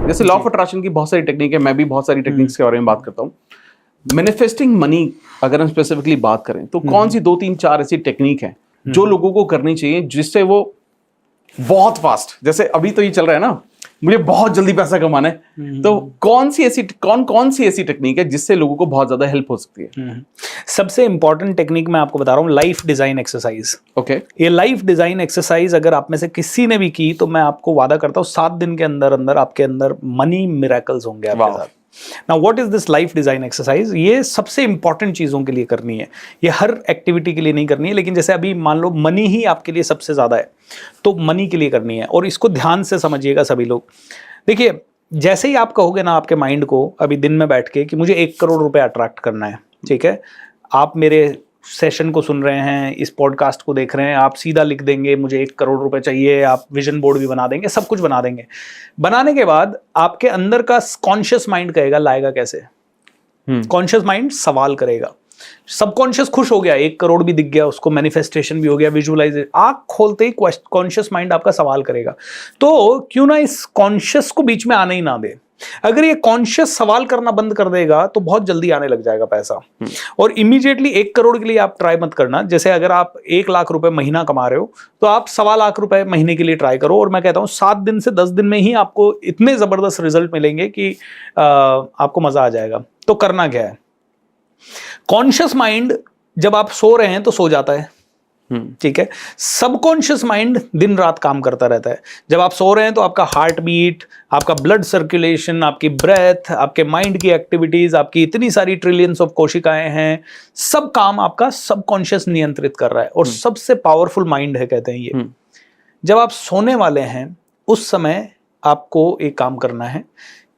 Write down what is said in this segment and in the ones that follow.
जैसे law of attraction की बहुत सारी टेक्निक है, मैं भी बहुत सारी टेक्निक्स के बारे में बात करता हूँ। मैनिफेस्टिंग मनी अगर हम स्पेसिफिकली बात करें तो कौन सी 2-3-4 ऐसी टेक्निक है जो लोगों को करनी चाहिए जिससे वो बहुत फास्ट, जैसे अभी तो ये चल रहा है ना, मुझे बहुत जल्दी पैसा कमाना है, तो कौन सी ऐसी टेक्निक है जिससे लोगों को बहुत ज्यादा हेल्प हो सकती है? सबसे इंपॉर्टेंट टेक्निक मैं आपको बता रहा हूँ, लाइफ डिजाइन एक्सरसाइज। ओके, ये लाइफ डिजाइन एक्सरसाइज अगर आप में से किसी ने भी की तो मैं आपको वादा करता हूँ 7 दिन के अंदर अंदर आपके अंदर मनी मिरेकल्स होंगे आपके साथ। Now what is this life design exercise? ये सबसे इंपॉर्टेंट चीजों के लिए करनी है, ये हर एक्टिविटी के लिए नहीं करनी है, लेकिन जैसे अभी मान लो मनी ही आपके लिए सबसे ज्यादा है तो मनी के लिए करनी है। और इसको ध्यान से समझिएगा सभी लोग। देखिए, जैसे ही आप कहोगे ना आपके माइंड को अभी दिन में बैठ के कि मुझे 1 करोड़ रुपए अट्रैक्ट करना है, ठीक है, आप मेरे सेशन को सुन रहे हैं, इस पॉडकास्ट को देख रहे हैं, आप सीधा लिख देंगे मुझे 1 करोड़ रुपए चाहिए, आप विजन बोर्ड भी बना देंगे, सब कुछ बना देंगे। बनाने के बाद आपके अंदर का कॉन्शियस माइंड कहेगा लाएगा कैसे? कॉन्शियस माइंड सवाल करेगा, सबकॉन्शियस खुश हो गया, 1 करोड़ भी दिख गया उसको, मैनिफेस्टेशन भी हो गया, विजुअलाइजेशन, आंख खोलते ही कॉन्शियस माइंड आपका सवाल करेगा। तो क्यों ना इस कॉन्शियस को बीच में आने ही ना दे। अगर ये कॉन्शियस सवाल करना बंद कर देगा तो बहुत जल्दी आने लग जाएगा पैसा। और इमीडिएटली 1 करोड़ के लिए आप ट्राई मत करना। जैसे अगर आप 1 लाख रुपए महीना कमा रहे हो तो आप 1.25 लाख रुपए महीने के लिए ट्राई करो। और मैं कहता हूं 7 दिन से 10 दिन में ही आपको इतने जबरदस्त रिजल्ट मिलेंगे कि आपको मजा आ जाएगा। तो करना क्या है? कॉन्शियस माइंड जब आप सो रहे हैं तो सो जाता है, ठीक है। सबकॉन्शियस माइंड दिन रात काम करता रहता है। जब आप सो रहे हैं तो आपका हार्ट बीट, आपका ब्लड सर्कुलेशन, आपकी ब्रेथ, आपके माइंड की एक्टिविटीज, आपकी इतनी सारी ट्रिलियंस ऑफ कोशिकाएं हैं, सब काम आपका सबकॉन्शियस नियंत्रित कर रहा है। और सबसे पावरफुल माइंड है कहते हैं ये। जब आप सोने वाले हैं उस समय आपको एक काम करना है।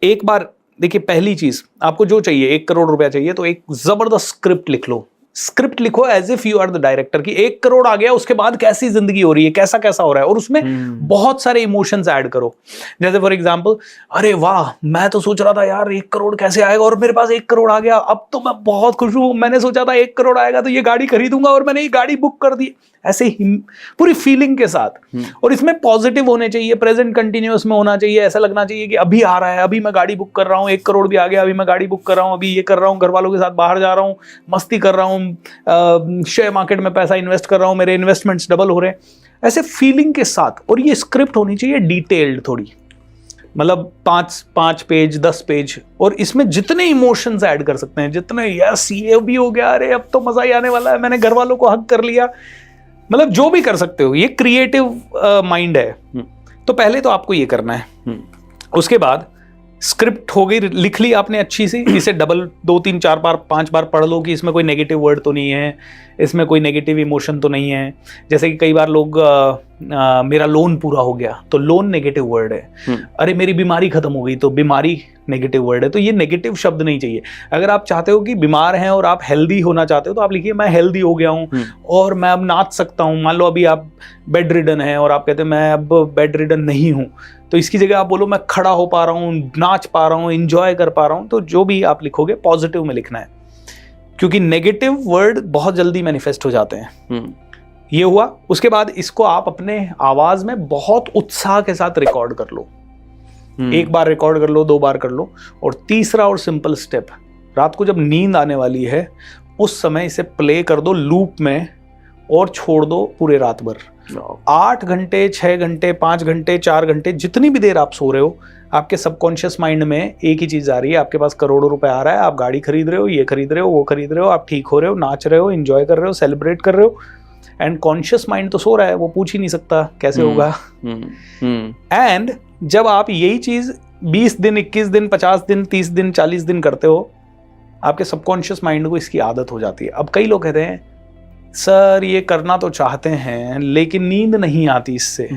एक बार देखिए, पहली चीज आपको जो चाहिए, 1 करोड़ रुपया चाहिए तो एक जबरदस्त स्क्रिप्ट लिख लो। स्क्रिप्ट लिखो as if you are the director कि 1 करोड़ आ गया, उसके बाद कैसी जिंदगी हो रही है, कैसा कैसा हो रहा है, और उसमें बहुत सारे इमोशंस ऐड करो। जैसे फॉर एग्जांपल, अरे वाह, मैं तो सोच रहा था यार 1 करोड़ कैसे आएगा और मेरे पास 1 करोड़ आ गया, अब तो मैं बहुत खुश हूं। मैंने सोचा था 1 करोड़ आएगा तो ये गाड़ी खरीदूंगा और मैंने ये गाड़ी बुक कर दी। ऐसे ही पूरी फीलिंग के साथ। और इसमें पॉजिटिव होने चाहिए, प्रेजेंट कंटिन्यूअस में होना चाहिए। ऐसा लगना चाहिए कि अभी आ रहा है, अभी मैं गाड़ी बुक कर रहा हूँ, 1 करोड़ भी आ गया, अभी मैं गाड़ी बुक कर रहा हूँ, अभी ये कर रहा हूँ, घर वालों के साथ बाहर जा रहा हूँ, मस्ती कर रहा हूँ, शेयर मार्केट में पैसा इन्वेस्ट कर रहा हूँ, मेरे इन्वेस्टमेंट्स डबल हो रहे हैं, ऐसे फीलिंग के साथ। और ये स्क्रिप्ट होनी चाहिए डिटेल्ड थोड़ी, मतलब 5 पेज 10 पेज। और इसमें जितने इमोशंस ऐड कर सकते हैं, जितने, यस ये भी हो गया, अरे अब तो मजा ही आने वाला है, मैंने घर वालों को हक कर लिया, मतलब जो भी कर सकते हो। ये क्रिएटिव माइंड है। तो पहले तो आपको ये करना है। उसके बाद स्क्रिप्ट हो गई, लिख ली आपने अच्छी सी, इसे डबल 2 3 4 बार 5 बार पढ़ लो कि इसमें कोई नेगेटिव वर्ड तो नहीं है, इसमें कोई नेगेटिव इमोशन तो नहीं है। जैसे कि कई बार लोग मेरा लोन पूरा हो गया तो लोन नेगेटिव वर्ड है। अरे मेरी बीमारी खत्म हो गई तो बीमारी नेगेटिव वर्ड है। तो ये नेगेटिव शब्द नहीं चाहिए। अगर आप चाहते हो कि बीमार हैं और आप हेल्दी होना चाहते हो तो आप लिखिए मैं हेल्दी हो गया हूँ और मैं अब नाच सकता हूँ। मान लो अभी आप बेड रिडन है और आप कहते हैं मैं अब बेड रिडन नहीं हूँ, तो इसकी जगह आप बोलो मैं खड़ा हो पा रहा हूँ, नाच पा रहा हूँ, इंजॉय कर पा रहा हूँ। तो जो भी आप लिखोगे पॉजिटिव में लिखना है, क्योंकि नेगेटिव वर्ड बहुत जल्दी मैनिफेस्ट हो जाते हैं। ये हुआ। उसके बाद इसको आप अपने आवाज में बहुत उत्साह के साथ रिकॉर्ड कर लो। 1 बार रिकॉर्ड कर लो, 2 बार कर लो। और तीसरा और सिंपल स्टेप, रात को जब नींद आने वाली है उस समय इसे प्ले कर दो लूप में और छोड़ दो पूरे रात भर। 8 घंटे, 6 घंटे, 5 घंटे, 4 घंटे, जितनी भी देर आप सो रहे हो, आपके सबकॉन्शियस माइंड में एक ही चीज आ रही है। आपके पास करोड़ों रुपए आ रहा है, आप गाड़ी खरीद रहे हो, ये खरीद रहे हो, वो खरीद रहे हो, आप ठीक हो रहे हो, नाच रहे हो, एंजॉय कर रहे हो, सेलिब्रेट कर रहे हो। एंड कॉन्शियस माइंड तो सो रहा है, वो पूछ ही नहीं सकता कैसे होगा। एंड जब आप यही चीज 20 दिन, 21 दिन, 50 दिन, 30 दिन, 40 दिन करते हो, आपके सबकॉन्शियस माइंड को इसकी आदत हो जाती है। अब कई लोग कहते हैं सर ये करना तो चाहते हैं लेकिन नींद नहीं आती इससे।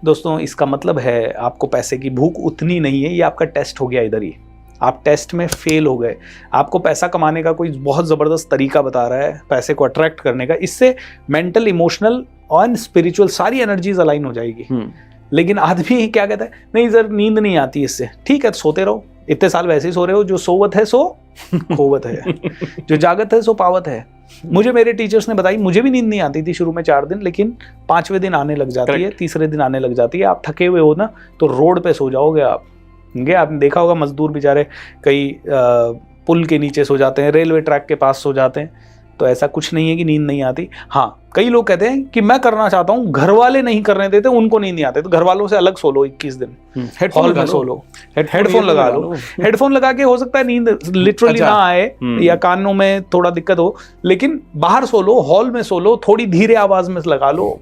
दोस्तों, इसका मतलब है आपको पैसे की भूख उतनी नहीं है। ये आपका टेस्ट हो गया इधर ही, आप टेस्ट में फेल हो गए। आपको पैसा कमाने का कोई बहुत ज़बरदस्त तरीका बता रहा है पैसे को अट्रैक्ट करने का, इससे मेंटल, इमोशनल और स्पिरिचुअल सारी एनर्जीज अलाइन हो जाएगी। लेकिन आदमी क्या कहता है, नहीं सर नींद नहीं आती इससे। ठीक है, सोते रहो, इतने साल वैसे ही सो रहे हो। जो सोवत है सो खोवत है, जो जागत है सो पावत है। मुझे मेरे टीचर्स ने बताई, मुझे भी नींद नहीं आती थी शुरू में 4 दिन, लेकिन 5वें दिन आने लग जाती है, तीसरे दिन आने लग जाती है। आप थके हुए हो ना तो रोड पे सो जाओगे आप, ठीक है, आपने देखा होगा मजदूर बेचारे कई पुल के नीचे सो जाते हैं, रेलवे ट्रैक के पास सो जाते हैं। तो ऐसा कुछ नहीं है कि नींद नहीं आती। हाँ, कई लोग कहते हैं कि मैं करना चाहता हूँ, घर वाले नहीं करने देते, उनको नींद नहीं आते, तो घर वालों से अलग सो लो 21 दिन, हॉल में सो लो, हेडफोन लगा लो। हेडफोन लगा के हो सकता है नींद लिटरली ना आए या कानों में थोड़ा दिक्कत हो, लेकिन बाहर सो लो, हॉल में सो लो, थोड़ी धीरे आवाज में लगा लो,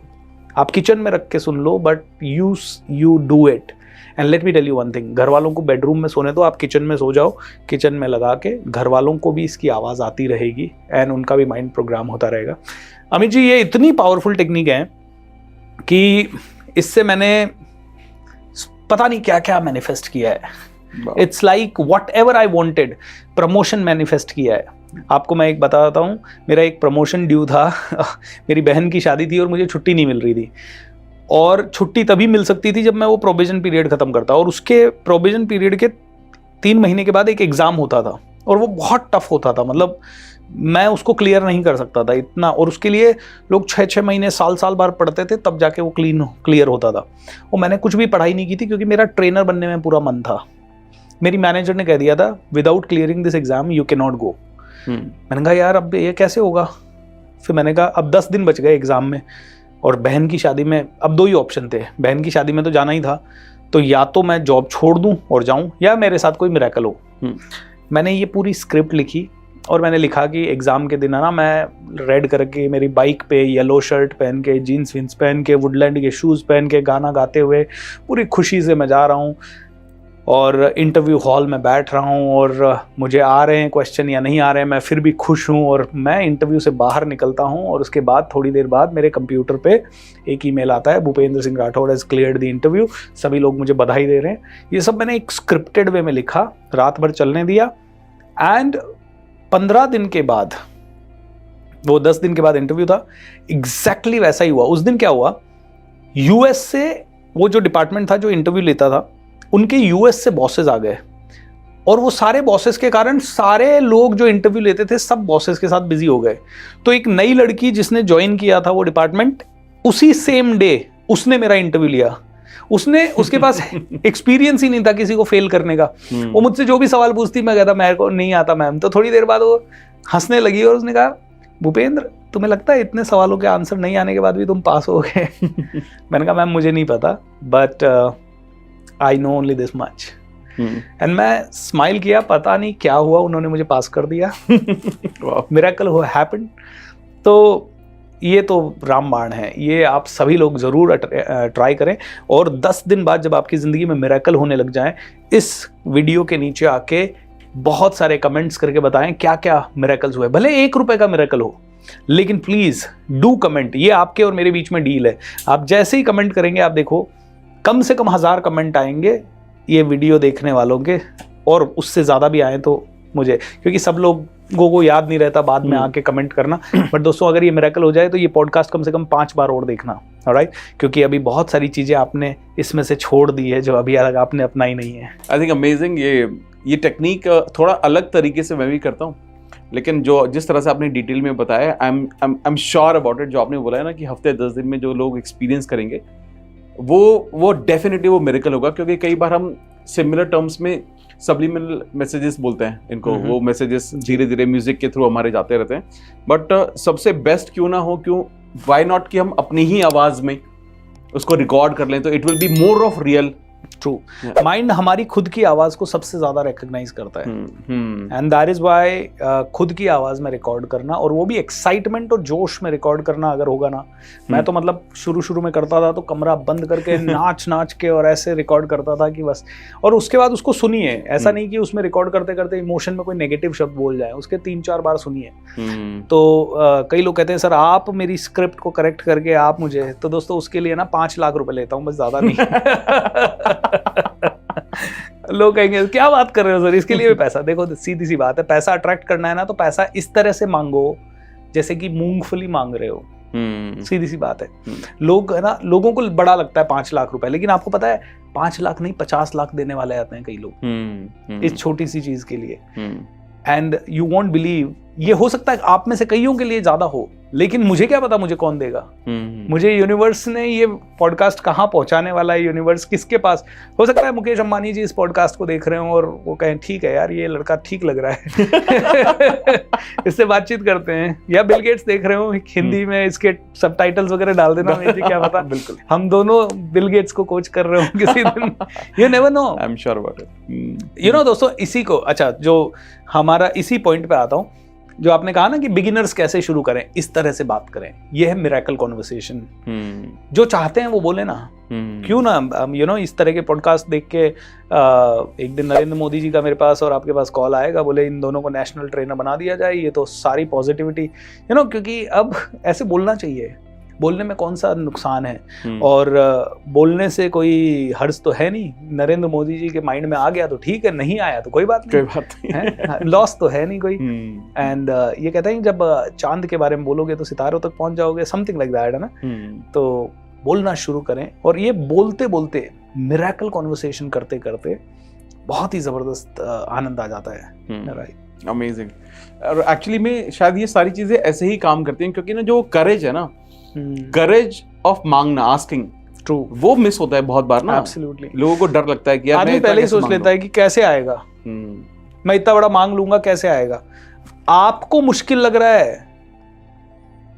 आप किचन में रख के सुन लो, but you do it. And let me tell you one thing, घर वालों को बेडरूम में सोने दो, आप किचन में सो जाओ, किचन में लगा के घर वालों को भी इसकी आवाज़ आती रहेगी एंड उनका भी माइंड प्रोग्राम होता रहेगा। अमित जी, ये इतनी पावरफुल टेक्निक है कि इससे मैंने पता नहीं क्या क्या मैनिफेस्ट किया है। It's like what ever I wanted, promotion manifest किया है। आपको मैं एक बताता हूँ, मेरा एक प्रमोशन ड्यू था मेरी बहन की शादी थी और मुझे छुट्टी नहीं मिल रही थी, और छुट्टी तभी मिल सकती थी जब मैं वो प्रोविजन पीरियड खत्म करता, और उसके प्रोविजन पीरियड के 3 महीने के बाद एक एग्ज़ाम होता था और वो बहुत टफ होता था, मतलब मैं उसको क्लियर नहीं कर सकता था इतना, और उसके लिए लोग 6-6 महीने साल बार पढ़ते थे तब जाके वो क्लियर होता था। और मैंने कुछ भी पढ़ाई नहीं की थी क्योंकि मेरा ट्रेनर बनने में पूरा मन था। मेरी मैनेजर ने कह दिया था without clearing this exam you can not go. मैंने कहा यार अब ये कैसे होगा। फिर मैंने कहा अब 10 दिन बच गए एग्जाम में, और बहन की शादी में अब 2 ही ऑप्शन थे, बहन की शादी में तो जाना ही था, तो या तो मैं जॉब छोड़ दूं और जाऊं, या मेरे साथ कोई मिरेकल हो। मैंने ये पूरी स्क्रिप्ट लिखी और मैंने लिखा कि एग्ज़ाम के दिन है ना, मैं रेड करके मेरी बाइक पे येलो शर्ट पहन के, जीन्स विन्स पहन के, वुडलैंड के शूज़ पहन के, गाना गाते हुए पूरी खुशी से मैं जा रहा हूँ और इंटरव्यू हॉल में बैठ रहा हूँ, और मुझे आ रहे हैं क्वेश्चन या नहीं आ रहे हैं, मैं फिर भी खुश हूँ। और मैं इंटरव्यू से बाहर निकलता हूँ और उसके बाद थोड़ी देर बाद मेरे कंप्यूटर पे एक ईमेल आता है, Bhupendra Singh Rathore has cleared the interview, सभी लोग मुझे बधाई दे रहे हैं। ये सब मैंने एक स्क्रिप्टेड वे में लिखा, रात भर चलने दिया, एंड 15 दिन के बाद, वो 10 दिन के बाद इंटरव्यू था, एग्जैक्टली वैसा ही हुआ। उस दिन क्या हुआ, यूएस से वो जो डिपार्टमेंट था जो इंटरव्यू लेता था, उनके यूएस से बॉसेस आ गए, और वो सारे बॉसेस के कारण सारे लोग जो इंटरव्यू लेते थे सब बॉसेस के साथ बिजी हो गए। तो एक नई लड़की जिसने ज्वाइन किया था वो डिपार्टमेंट, उसी सेम डे उसने मेरा इंटरव्यू लिया। उसके पास एक्सपीरियंस ही नहीं था किसी को फेल करने का। वो मुझसे जो भी सवाल पूछती मैं कहता मेरे को नहीं आता मैम। तो थोड़ी देर बाद वो हंसने लगी और उसने कहा भूपेंद्र तुम्हें लगता है इतने सवालों के आंसर नहीं आने के बाद भी तुम पास हो गए? मैंने कहा मैम मुझे नहीं पता, but I know only this much. And मैं स्माइल किया, पता नहीं क्या हुआ, उन्होंने मुझे पास कर दिया। Miracle happened. तो ये तो रामबाण है, ये आप सभी लोग ज़रूर ट्राई करें, और 10 दिन बाद जब आपकी ज़िंदगी में मिरेकल होने लग जाएं, इस वीडियो के नीचे आके बहुत सारे कमेंट्स करके बताएं क्या क्या मिरेकल्स हुए। भले 1 रुपए का मिरेकल हो, लेकिन प्लीज़ डू कमेंट। ये आपके और मेरे बीच में डील है। आप जैसे ही कमेंट करेंगे, आप देखो कम से कम 1000 कमेंट आएंगे ये वीडियो देखने वालों के, और उससे ज़्यादा भी आए तो मुझे, क्योंकि सब लोगों को याद नहीं रहता बाद में आके कमेंट करना। बट दोस्तों अगर ये मिरेकल हो जाए तो ये पॉडकास्ट कम से कम 5 बार और देखना, ऑलराइट? क्योंकि अभी बहुत सारी चीज़ें आपने इसमें से छोड़ दी है जो अभी अलग आपने अपनाई नहीं है। I think amazing. ये टेक्निक थोड़ा अलग तरीके से मैं भी करता हूँ, लेकिन जो जिस तरह से आपने डिटेल में बताया, I am sure about it. जो आपने बोला है ना कि हफ्ते 10 दिन में जो लोग एक्सपीरियंस करेंगे वो डेफिनेटली वो मिरेकल होगा। क्योंकि कई बार हम सिमिलर टर्म्स में सब्लिमिनल मैसेजेस बोलते हैं इनको, वो मैसेजेस धीरे धीरे म्यूजिक के थ्रू हमारे जाते रहते हैं। बट सबसे बेस्ट क्यों ना हो, व्हाई नॉट कि हम अपनी ही आवाज में उसको रिकॉर्ड कर लें, तो it will be more of real. True, mind हमारी खुद की आवाज को सबसे ज्यादा रिकॉग्नाइज करता है, एंड दैट इज व्हाई खुद की आवाज में रिकॉर्ड करना, और वो भी एक्साइटमेंट और जोश में रिकॉर्ड करना अगर होगा ना, मैं तो मतलब शुरू में करता था तो कमरा बंद करके नाच के और ऐसे रिकॉर्ड करता था कि बस। और उसके बाद उसको सुनिए, ऐसा नहीं कि उसमें रिकॉर्ड करते करते इमोशन में कोई नेगेटिव शब्द बोल जाए, उसके 3-4 बार सुनिए। तो कई लोग कहते हैं सर आप मेरी स्क्रिप्ट को करेक्ट करके आप मुझे, तो दोस्तों उसके लिए ना 5 लाख रुपए लेता हूँ, बस ज्यादा नहीं। लोग कहेंगे क्या बात कर रहे हो सर, इसके लिए भी पैसा? देखो सीधी सी बात है, पैसा अट्रैक्ट करना है ना तो पैसा इस तरह से मांगो जैसे कि मूंगफली मांग रहे हो। सीधी सी बात है। लोग है ना, लोगों को बड़ा लगता है 5 लाख रुपए, लेकिन आपको पता है 5 लाख नहीं 50 लाख देने वाले आते हैं कई लोग इस छोटी सी चीज के लिए। एंड यू वोंट बिलीव ये हो सकता है आप में से कईयों के लिए ज्यादा हो, लेकिन मुझे क्या पता मुझे कौन देगा। मुझे यूनिवर्स ने ये पॉडकास्ट कहाँ पहुंचाने वाला है, यूनिवर्स किसके पास। हो सकता है मुकेश अंबानी जी इस पॉडकास्ट को देख रहे हो और वो कहें ठीक है यार ये लड़का ठीक लग रहा है इससे बातचीत करते हैं, या बिल गेट्स देख रहे हो हिंदी में इसके सबटाइटल्स वगैरह डाल देना, मुझे क्या पता। बिल्कुल, हम दोनों बिल गेट्स को कोच कर रहे हो किसी दिन, you never know, I am sure about it. You know दोस्तों, इसी को अच्छा जो हमारा इसी पॉइंट पे आता हूँ, जो आपने कहा ना कि बिगिनर्स कैसे शुरू करें, इस तरह से बात करें, ये है मिरेकल कॉन्वर्सेशन। जो चाहते हैं वो बोले ना, क्यों ना, यू नो इस तरह के पॉडकास्ट देख के एक दिन नरेंद्र मोदी जी का मेरे पास और आपके पास कॉल आएगा, बोले इन दोनों को नेशनल ट्रेनर बना दिया जाए, ये तो सारी पॉजिटिविटी, यू नो, क्योंकि अब ऐसे बोलना चाहिए, बोलने में कौन सा नुकसान है, और बोलने से कोई हर्ज तो है नहीं। नरेंद्र मोदी जी के माइंड में आ गया तो ठीक है, नहीं आया तो कोई बात नहीं, लॉस तो है नहीं कोई। एंड ये कहते हैं जब चांद के बारे में बोलोगे तो सितारों तक पहुंच जाओगे, समथिंग लाइक दैट, है ना। तो बोलना शुरू करें, और ये बोलते बोलते मिरेकल कॉन्वर्सेशन करते करते बहुत ही जबरदस्त आनंद आ जाता है, राइट। अमेजिंग। और एक्चुअली में शायद ये सारी चीजें ऐसे ही काम करती हैं, क्योंकि ना जो करेज है ना, करेज ऑफ मांगना, आस्किंग, ट्रू, वो मिस होता है बहुत बार ना। एब्सोल्युटली। लोगों को डर लगता है कि यार आदमी पहले ही सोच लेता है कि कैसे आएगा, मैं इतना बड़ा मांग लूंगा कैसे आएगा। आपको मुश्किल लग रहा है,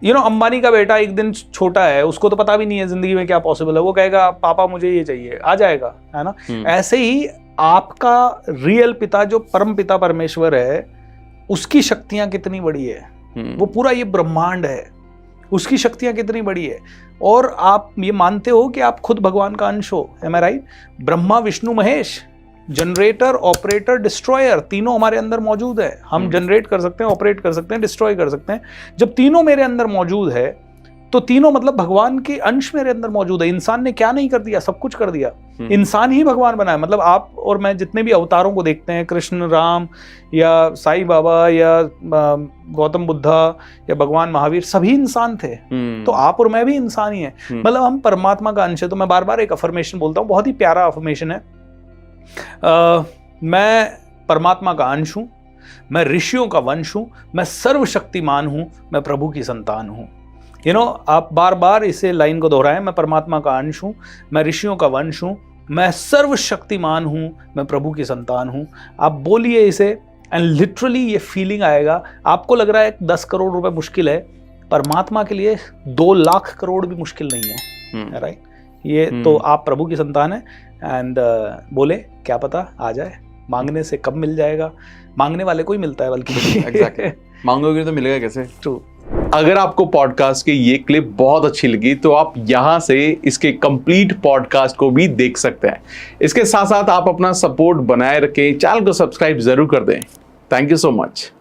यू नो, अंबानी का बेटा एक दिन छोटा है, उसको तो पता भी नहीं है जिंदगी में क्या पॉसिबल है, वो कहेगा पापा मुझे ये चाहिए, आ जाएगा, है ना। ऐसे ही आपका रियल पिता जो परम पिता परमेश्वर है, उसकी शक्तियां कितनी बड़ी है, वो पूरा ये ब्रह्मांड है, उसकी शक्तियां कितनी बड़ी है, और आप ये मानते हो कि आप खुद भगवान का अंश हो, am I right. Brahma Vishnu Mahesh, generator operator destroyer, तीनों हमारे अंदर मौजूद है। हम जनरेट कर सकते हैं, ऑपरेट कर सकते हैं, डिस्ट्रॉय कर सकते हैं। जब तीनों मेरे अंदर मौजूद है तो तीनों मतलब भगवान के अंश मेरे अंदर मौजूद है। इंसान ने क्या नहीं कर दिया, सब कुछ कर दिया। इंसान ही भगवान बना है। मतलब आप और मैं जितने भी अवतारों को देखते हैं, कृष्ण, राम या साईं बाबा या गौतम बुद्धा या भगवान महावीर, सभी इंसान थे। तो आप और मैं भी इंसान ही हैं। मतलब हम परमात्मा का अंश है। तो मैं बार बार एक अफर्मेशन बोलता हूँ, बहुत ही प्यारा अफर्मेशन है। मैं परमात्मा का अंश हूँ, मैं ऋषियों का वंश हूँ, मैं सर्वशक्तिमान हूँ, मैं प्रभु की संतान हूँ। यू नो, आप बार बार इसे लाइन को दोहराएं, मैं परमात्मा का अंश हूँ, मैं ऋषियों का वंश हूँ, मैं सर्वशक्तिमान हूँ, मैं प्रभु की संतान हूँ। आप बोलिए इसे एंड लिटरली ये फीलिंग आएगा। आपको लग रहा है 10 करोड़ रुपए मुश्किल है, परमात्मा के लिए 2 लाख करोड़ भी मुश्किल नहीं है, राइट। ये तो आप प्रभु की संतान है एंड बोले क्या पता आ जाए। मांगने से कब मिल जाएगा, मांगने वाले को ही मिलता है बल्कि। एग्जैक्टली, मांगोगे तो मिलेगा कैसे। ट्रू। अगर आपको पॉडकास्ट की ये क्लिप बहुत अच्छी लगी तो आप यहाँ से इसके कंप्लीट पॉडकास्ट को भी देख सकते हैं। इसके साथ साथ आप अपना सपोर्ट बनाए रखें, चैनल को सब्सक्राइब जरूर कर दें। Thank you so much.